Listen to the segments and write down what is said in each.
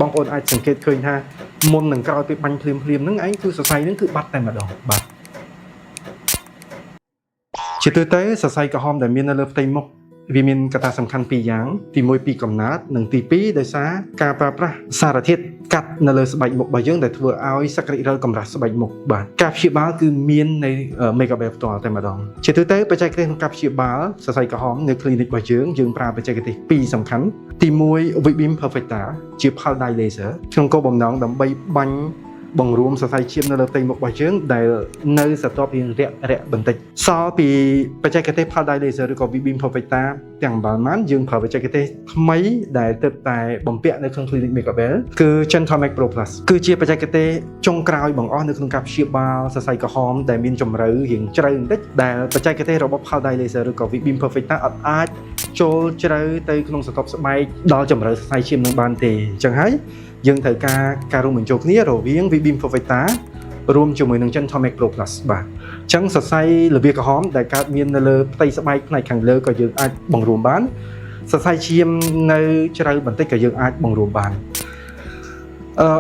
បងប្អូនអាចសង្កេតឃើញថាមុននឹងក្រោយពេលបាញ់ភ្លាមហ្នឹងឯងគឺសរសៃហ្នឹងគឺបាត់តែម្ដងបាទជាទូទៅសរសៃក្រហមដែលមាននៅលើផ្ទៃមុខវាមានកត្តាសំខាន់ពីរយ៉ាងទី1ពីកំណើតនិងទី2ដោយសារការប្រើប្រាស់សារធាតុកាត់នៅលើស្បែកមុខរបស់យើងដែលធ្វើឲ្យសក្តិរិលកម្រាស់ស្បែកមុខបាទការព្យាបាលគឺមាននៃ Megabel ផ្ទាល់តែម្ដងជាទូទៅបច្ចេកទេសក្នុងការព្យាបាលសរសៃក្រហមនៅ clinic របស់យើងប្រើបច្ចេកទេសពីរសំខាន់ទី1 Vivim Perfecta ជា Pulse Dye Laser ក្នុងគោលបំណងដើម្បីបាញ់បង្រួមសរសៃឈាមនៅលើផ្ទៃមុខរបស់យើងដែលនៅសន្ទាប់រៀងរាក់បន្តិចសល់ពីបច្ចេកទេស Pulse Dye Laser ឬក៏ Vivim Perfecta ទាំងបានយើងប្រើបច្ចេកទេសថ្មីដែលទើបតែបំពាក់នៅក្នុង Clinic Megabel គឺ Gentomax Pro Plus គឺជាបច្ចេកទេសចុងក្រោយបង្អស់នៅក្នុងការព្យាបាលសរសៃក្រហមដែលមានជម្រៅរៀងជ្រៅបន្តិចដែលបច្ចេកទេសរបស់ Pulse Dye Laser ឬក៏ Vivim Perfecta អត់អាចចូលជ្រៅទៅក្នុងសន្ទប់ស្បែកដល់ជម្រៅសរសៃឈាមនឹងបានទេអញ្ចឹងហើយយើងត្រូវការរួមបញ្ចូលគ្នារវាង Vivim Perfecta រួមជាមួយនឹង Gentomax Pro Plus បាទអញ្ចឹងសរសៃរបៀបក្រហមដែលកើតមាននៅលើផ្ទៃស្បែកផ្នែកខាងលើក៏យើងអាចបង្រួមបានសរសៃឈាមនៅជ្រៅបន្តិចក៏យើងអាចបង្រួមបាន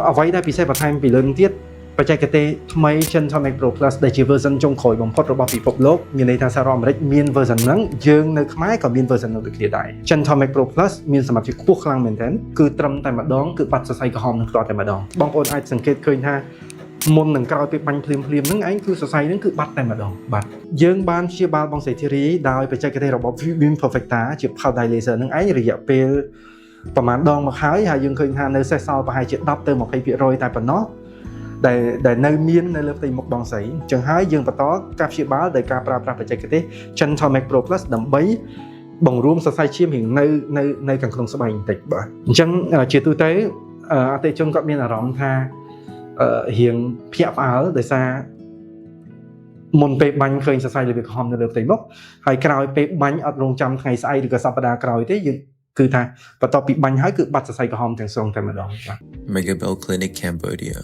អ្វីដែលពិសេសបន្ថែមពីលើនេះទៀតបច្ចេកទេសថ្មី Gentomax Pro Plus ដែលជា version ចុងក្រោយបំផុតរបស់ពិភពលោកមានន័យថាសហរដ្ឋអាមេរិកមាន version ហ្នឹងយើងនៅខ្មែរក៏មាន version នោះដូចគ្នាដែរ Gentomax Pro Plus មានសមត្ថភាពខ្ពស់ខ្លាំងមែនទែនគឺត្រឹមតែម្ដងគឺបាត់សរសៃក្រហមនឹងផ្ទាល់តែម្ដងបងប្អូនអាចសង្កេតឃើញថាមុននឹងក្រោយពេលបាញ់ភ្លាមហ្នឹងឯងគឺសរសៃហ្នឹងគឺបាត់តែម្ដងបាទយើងបានព្យាបាលបងសេធីរីដោយបច្ចេកទេសរបស់ Vivim Perfecta ជា Pulse Dye Laser ហ្នឹងឯងរយៈពេលប្រហែលដងមកហើយយើងឃើញថានៅសេសសល់ប្រហែលជា10ទៅ20% តែប៉ុណ្ណោះដែលនៅមាននៅលើផ្ទៃមុខបងស្រីអញ្ចឹងហើយយើងបន្តការព្យាបាលដោយការប្រើប្រាស់បច្ចេកទេស Gentomax Pro Plus ដើម្បីបង្រួមសរសៃឈាមរៀងនៅខាងក្នុងស្បែកបន្តិចបាទអញ្ចឹងជាទូទៅអតិថិជនគាត់មានអារម្មណ៍ថារៀងភ្ញាក់ផ្អើលដោយសារមុនពេលបាញ់ឃើញសរសៃរបៀបក្រហមនៅលើផ្ទៃមុខហើយក្រោយពេលបាញ់អត់រងចាំថ្ងៃស្អែកឬក៏សប្តាហ៍ក្រោយទេយើងគឺថាបន្ទាប់ពីបាញ់ហើយគឺបាត់សរសៃក្រហមទាំងស្រុងតែម្ដងបាទ Megabel Clinic Cambodia